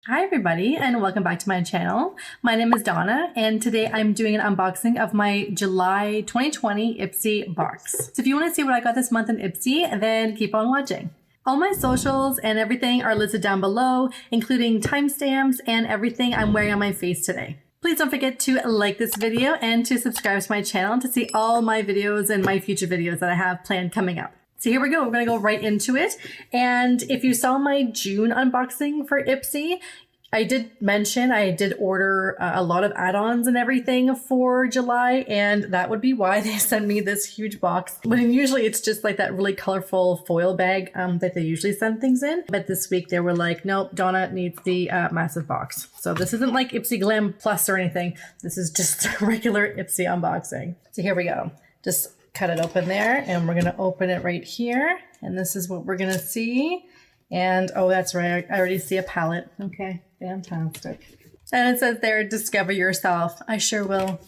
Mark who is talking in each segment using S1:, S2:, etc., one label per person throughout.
S1: Hi everybody and welcome back to my channel. My name is Donna and today I'm doing an unboxing of my July 2020 IPSY box. So if you want to see what I got this month in IPSY, then keep on watching. All my socials and everything are listed down below, including timestamps and everything I'm wearing on my face today. Please don't forget to like this video and to subscribe to my channel to see all my videos and my future videos that I have planned coming up. So here we go, we're gonna go right into it. And if you saw my June unboxing for IPSY, I did mention I did order a lot of add-ons and everything for July, and that would be why they sent me this huge box. When usually it's just like that really colorful foil bag that they usually send things in. But this week they were like, nope, Donna needs the massive box. So this isn't like IPSY Glam Plus or anything. This is just a regular IPSY unboxing. So here we go. Just cut it open there and we're gonna open it right here. And this is what we're gonna see. And oh, that's right, I already see a palette. Okay, fantastic. And it says there, discover yourself. I sure will.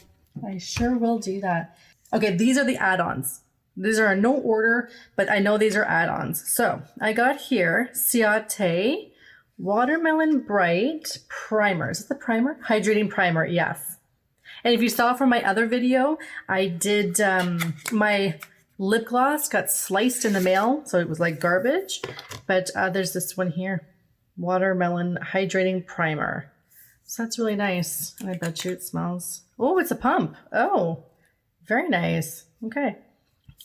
S1: I sure will do that. Okay, these are the add-ons. These are no order, but I know these are add-ons. So I got here, Ciate Watermelon Bright Primer. Is it the primer? Hydrating primer, yes. And if you saw from my other video, I did my lip gloss got sliced in the mail, so it was like garbage. But there's this one here, Watermelon Hydrating Primer. So that's really nice. And I bet you it smells. Oh, it's a pump. Oh, very nice. Okay.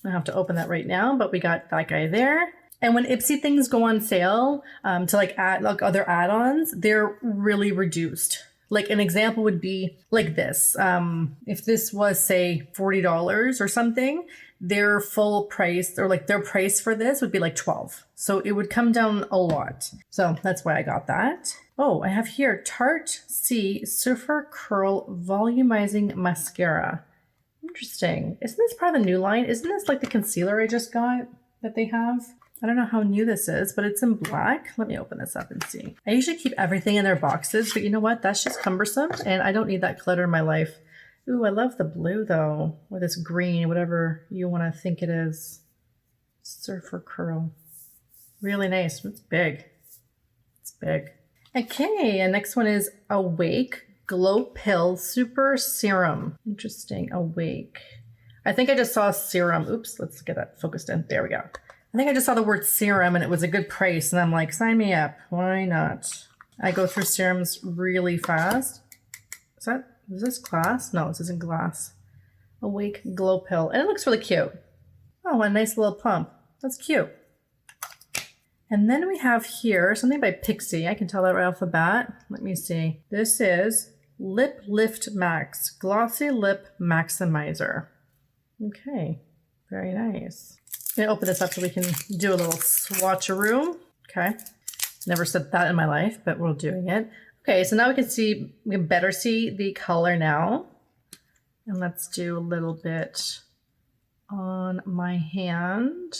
S1: I have to open that right now, but we got that guy there. And when IPSY things go on sale to like add like other add-ons, they're really reduced. Like an example would be like this. If this was say $40 or something, their full price or like their price for this would be like $12. So it would come down a lot. So that's why I got that. Oh, I have here Tarte C Surfer Curl Volumizing Mascara. Interesting. Isn't this part of the new line? Isn't this like the concealer I just got that they have? I don't know how new this is, but it's in black. Let me open this up and see. I usually keep everything in their boxes, but you know what? That's just cumbersome and I don't need that clutter in my life. Ooh, I love the blue though, or this green, whatever you want to think it is. Surfer Curl. Really nice. It's big. It's big. Okay, and next one is Awake Glow Pill Super Serum. Interesting. Awake. I think I just saw serum. Oops, let's get that focused in. There we go. I think I just saw the word serum and it was a good price and I'm like, sign me up. Why not? I go through serums really fast. Is this glass? No, this isn't glass. Awake Glow Pill. And it looks really cute. Oh, a nice little pump. That's cute. And then we have here something by IPSY. I can tell that right off the bat. Let me see. This is Lip Lift Max Glossy Lip Maximizer. Okay, very nice. I'm gonna open this up so we can do a little swatcheroo. Okay, never said that in my life, but we're doing it. Okay, so now we can better see the color now. And let's do a little bit on my hand.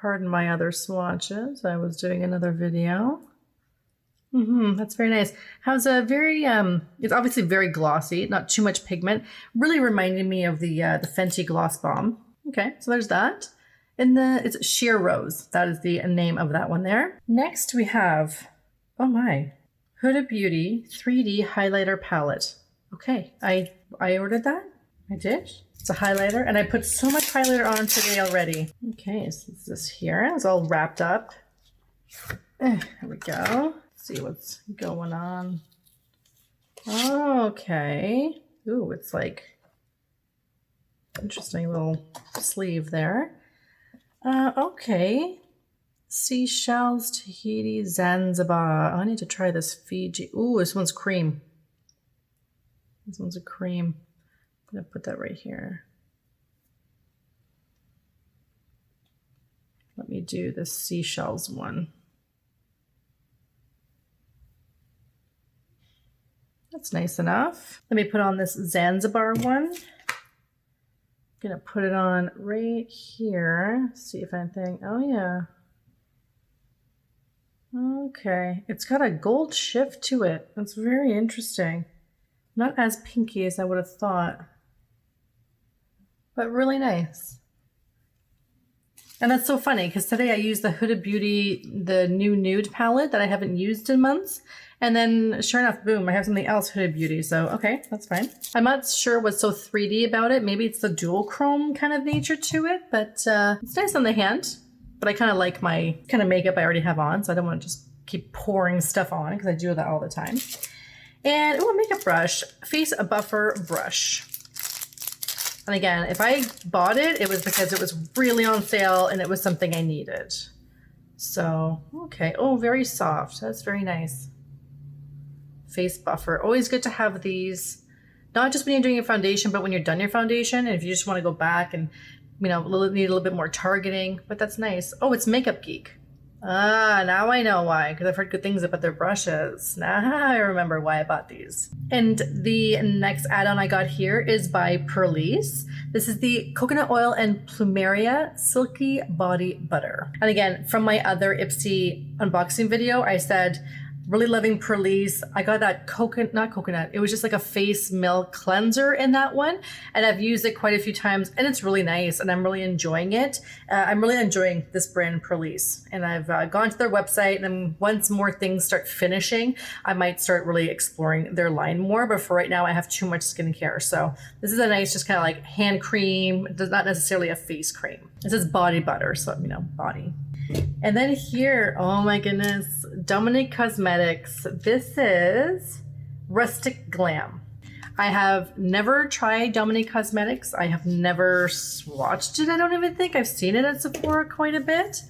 S1: Pardon my other swatches. I was doing another video. That's very nice. Has a very, it's obviously very glossy, not too much pigment. Really reminding me of the Fenty Gloss Bomb. Okay, so there's that. And it's Sheer Rose. That is the name of that one there. Next we have, oh my, Huda Beauty 3D Highlighter Palette. Okay, I ordered that. I did. It's a highlighter, and I put so much highlighter on today already. Okay, so it's this here. It's all wrapped up. There we go. Let's see what's going on. Okay. Ooh, it's like interesting little sleeve there. Okay. Seashells, Tahiti, Zanzibar. I need to try this Fiji. Ooh, this one's cream. This one's a cream. I'm gonna put that right here. Let me do the Seashells one. That's nice enough. Let me put on this Zanzibar one. I'm gonna put it on right here. See if anything, oh yeah. Okay, it's got a gold shift to it. That's very interesting. Not as pinky as I would have thought, but really nice. And that's so funny because today I used the Huda Beauty, the new Nude palette that I haven't used in months. And then sure enough, boom, I have something else Huda Beauty. So, okay, that's fine. I'm not sure what's so 3D about it. Maybe it's the dual chrome kind of nature to it, but it's nice on the hand. But I kind of like my kind of makeup I already have on, so I don't want to just keep pouring stuff on because I do that all the time. And, oh, a makeup brush, face buffer brush. And again, if I bought it, it was because it was really on sale and it was something I needed. So, okay. Oh, very soft. That's very nice. Face buffer. Always good to have these, not just when you're doing your foundation, but when you're done your foundation. And if you just want to go back and, you know, need a little bit more targeting, but that's nice. Oh, it's Makeup Geek. Ah, now I know why, because I've heard good things about their brushes. Now I remember why I bought these. And the next add-on I got here is by Perlice. This is the Coconut Oil and Plumeria Silky Body Butter. And again, from my other IPSY unboxing video, I said, really loving Perlice. I got that not coconut. It was just like a face milk cleanser in that one. And I've used it quite a few times and it's really nice and I'm really enjoying it. I'm really enjoying this brand Perlice. And I've gone to their website and once more things start finishing, I might start really exploring their line more. But for right now, I have too much skincare. So this is a nice, just kind of like hand cream. It's not necessarily a face cream. This is body butter. So, you know, body. And then here, oh my goodness, Dominique Cosmetics. This is Rustic Glam. I have never tried Dominique Cosmetics. I have never swatched it. I don't even think I've seen it at Sephora quite a bit.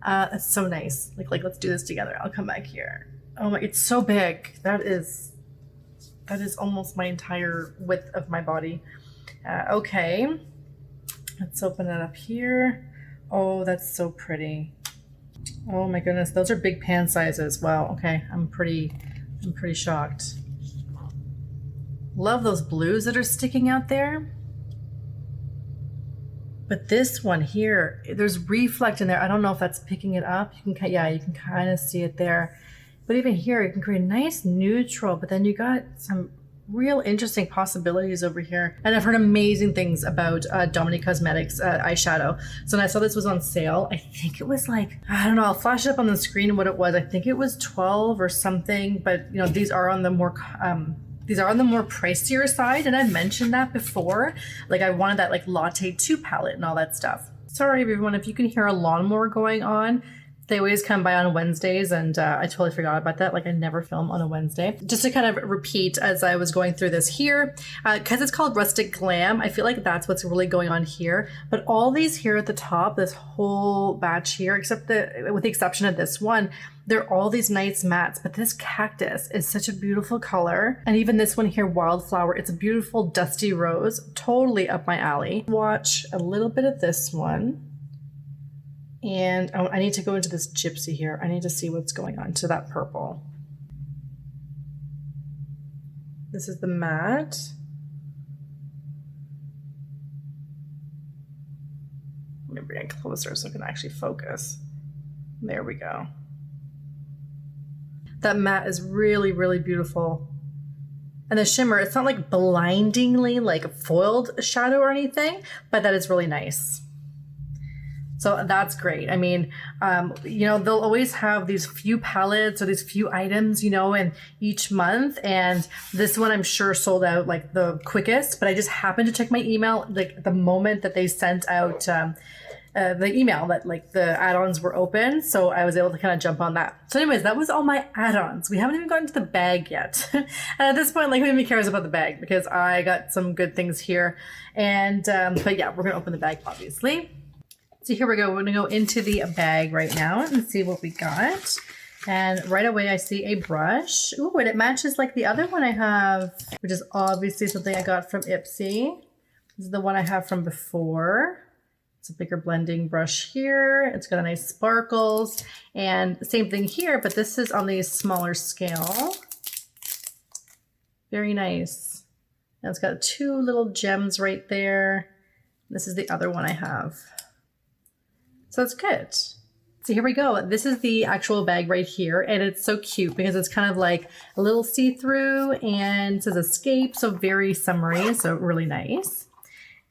S1: It's so nice. Like let's do this together. I'll come back here. Oh my, it's so big. That is almost my entire width of my body. Okay, let's open it up here. Oh, that's so pretty. Oh my goodness, those are big pan sizes. Wow, okay, I'm pretty shocked. Love those blues that are sticking out there. But this one here, there's reflect in there. I don't know if that's picking it up. You can, yeah, you can kind of see it there. But even here, you can create a nice neutral, but then you got some real interesting possibilities over here. And I've heard amazing things about Dominique Cosmetics eyeshadow. So when I saw this was on sale, I think it was like, I don't know, I'll flash it up on the screen what it was. I think it was 12 or something, but you know, these are on the more pricier side. And I've mentioned that before. Like I wanted that like Latte 2 palette and all that stuff. Sorry everyone, if you can hear a lawnmower going on. They always come by on Wednesdays and I totally forgot about that. Like I never film on a Wednesday. Just to kind of repeat as I was going through this here, because it's called Rustic Glam, I feel like that's what's really going on here. But all these here at the top, this whole batch here, except with the exception of this one, they're all these nice mattes, but this cactus is such a beautiful color. And even this one here, Wildflower, it's a beautiful dusty rose, totally up my alley. Watch a little bit of this one. And I need to go into this gypsy here. I need to see what's going on to that purple. This is the matte. Let me bring it closer so I can actually focus. There we go. That matte is really, really beautiful. And the shimmer, it's not like blindingly like a foiled shadow or anything, but that is really nice. So that's great. I mean, you know, they'll always have these few palettes or these few items, you know, in each month. And this one I'm sure sold out like the quickest, but I just happened to check my email like the moment that they sent out the email that like the add-ons were open. So I was able to kind of jump on that. So anyways, that was all my add-ons. We haven't even gotten to the bag yet. And at this point, like who even cares about the bag because I got some good things here. And, but yeah, we're going to open the bag obviously. So here we go. We're going to go into the bag right now and see what we got. And right away I see a brush. Ooh, and it matches like the other one I have, which is obviously something I got from IPSY. This is the one I have from before. It's a bigger blending brush here. It's got a nice sparkles and same thing here, but this is on the smaller scale. Very nice. And it's got two little gems right there. This is the other one I have. So it's good. So here we go. This is the actual bag right here. And it's so cute because it's kind of like a little see-through and it says escape. So very summery. So really nice.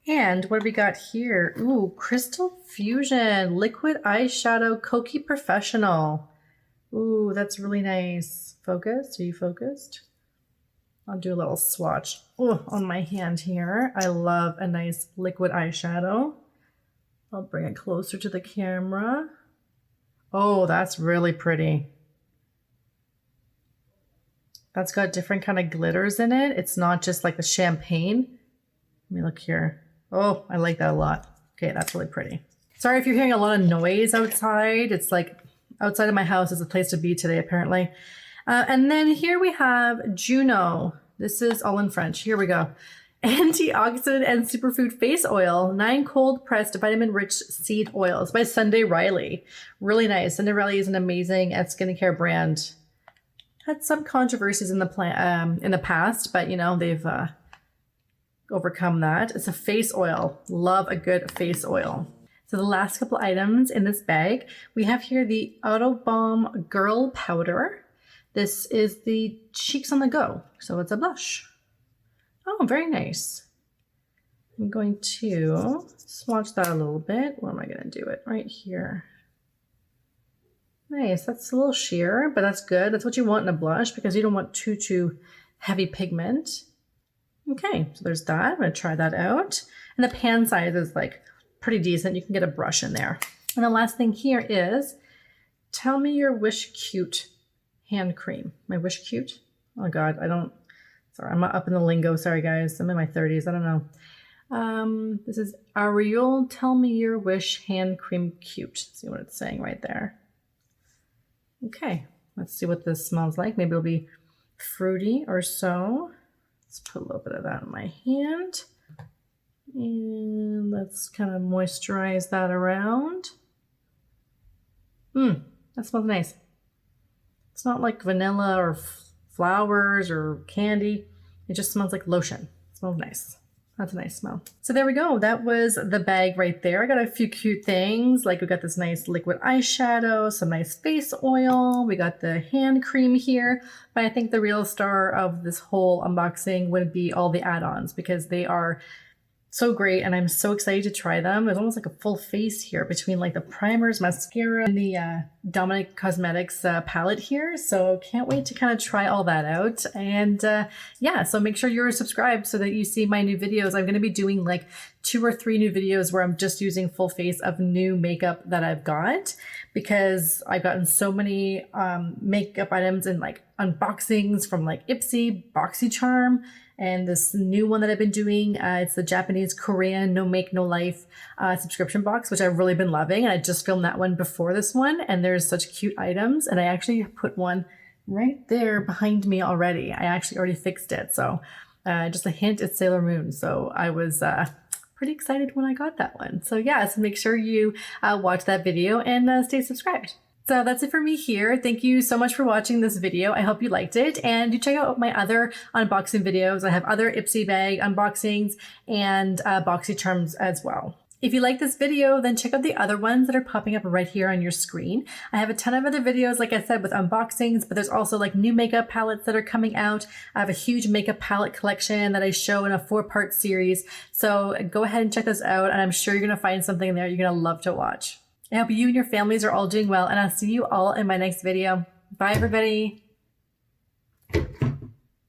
S1: And what do we got here? Ooh, Crystal Fusion Liquid Eyeshadow Kokie Professional. Ooh, that's really nice. Focused? Are you focused? I'll do a little swatch on my hand here. I love a nice liquid eyeshadow. I'll bring it closer to the camera. Oh, that's really pretty. That's got different kind of glitters in it. It's not just like the champagne. Let me look here. Oh, I like that a lot. Okay, that's really pretty. Sorry if you're hearing a lot of noise outside. It's like outside of my house is a place to be today, apparently. And then here we have Juno. This is all in French. Here we go. Antioxidant and Superfood Face Oil. 9 cold-pressed vitamin-rich seed oils by Sunday Riley. Really nice. Sunday Riley is an amazing skincare brand. Had some controversies in the past, but you know, they've overcome that. It's a face oil. Love a good face oil. So the last couple items in this bag, we have here the Autobalm Girl Powder. This is the Cheeks on the Go. So it's a blush. Oh, very nice. I'm going to swatch that a little bit. Where am I going to do it? Right here. Nice. That's a little sheer, but that's good. That's what you want in a blush because you don't want too heavy pigment. Okay, so there's that. I'm going to try that out. And the pan size is like pretty decent. You can get a brush in there. And the last thing here is Tell Me Your Wish Cute hand cream. My Wish Cute? Oh God, sorry, I'm not up in the lingo. Sorry guys, I'm in my 30s. I don't know. This is Ariel Tell Me Your Wish hand cream cute. See what it's saying right there. Okay, let's see what this smells like. Maybe it'll be fruity or so. Let's put a little bit of that in my hand. And let's kind of moisturize that around. That smells nice. It's not like vanilla or flowers or candy. It just smells like lotion. It smells nice. That's a nice smell. So there we go. That was the bag right there. I got a few cute things. Like we got this nice liquid eyeshadow, some nice face oil. We got the hand cream here. But I think the real star of this whole unboxing would be all the add-ons because they are so great and I'm so excited to try them. There's almost like a full face here between like the primers, mascara, and the Dominic Cosmetics palette here. So can't wait to kind of try all that out. And yeah, so make sure you're subscribed so that you see my new videos. I'm going to be doing like 2 or 3 new videos where I'm just using full face of new makeup that I've got because I've gotten so many makeup items and like unboxings from like IPSY, BoxyCharm, and this new one that I've been doing, it's the Japanese Korean No Make No Life subscription box, which I've really been loving. And I just filmed that one before this one, and there's such cute items. And I actually put one right there behind me already. I actually already fixed it. So just a hint, it's Sailor Moon. So I was pretty excited when I got that one. So yeah, so make sure you watch that video and stay subscribed. So that's it for me here. Thank you so much for watching this video. I hope you liked it. And do check out my other unboxing videos. I have other IPSY bag unboxings and BoxyCharms as well. If you like this video, then check out the other ones that are popping up right here on your screen. I have a ton of other videos, like I said, with unboxings, but there's also like new makeup palettes that are coming out. I have a huge makeup palette collection that I show in a 4-part series. So go ahead and check those out. And I'm sure you're going to find something there you're going to love to watch. I hope you and your families are all doing well, and I'll see you all in my next video. Bye, everybody.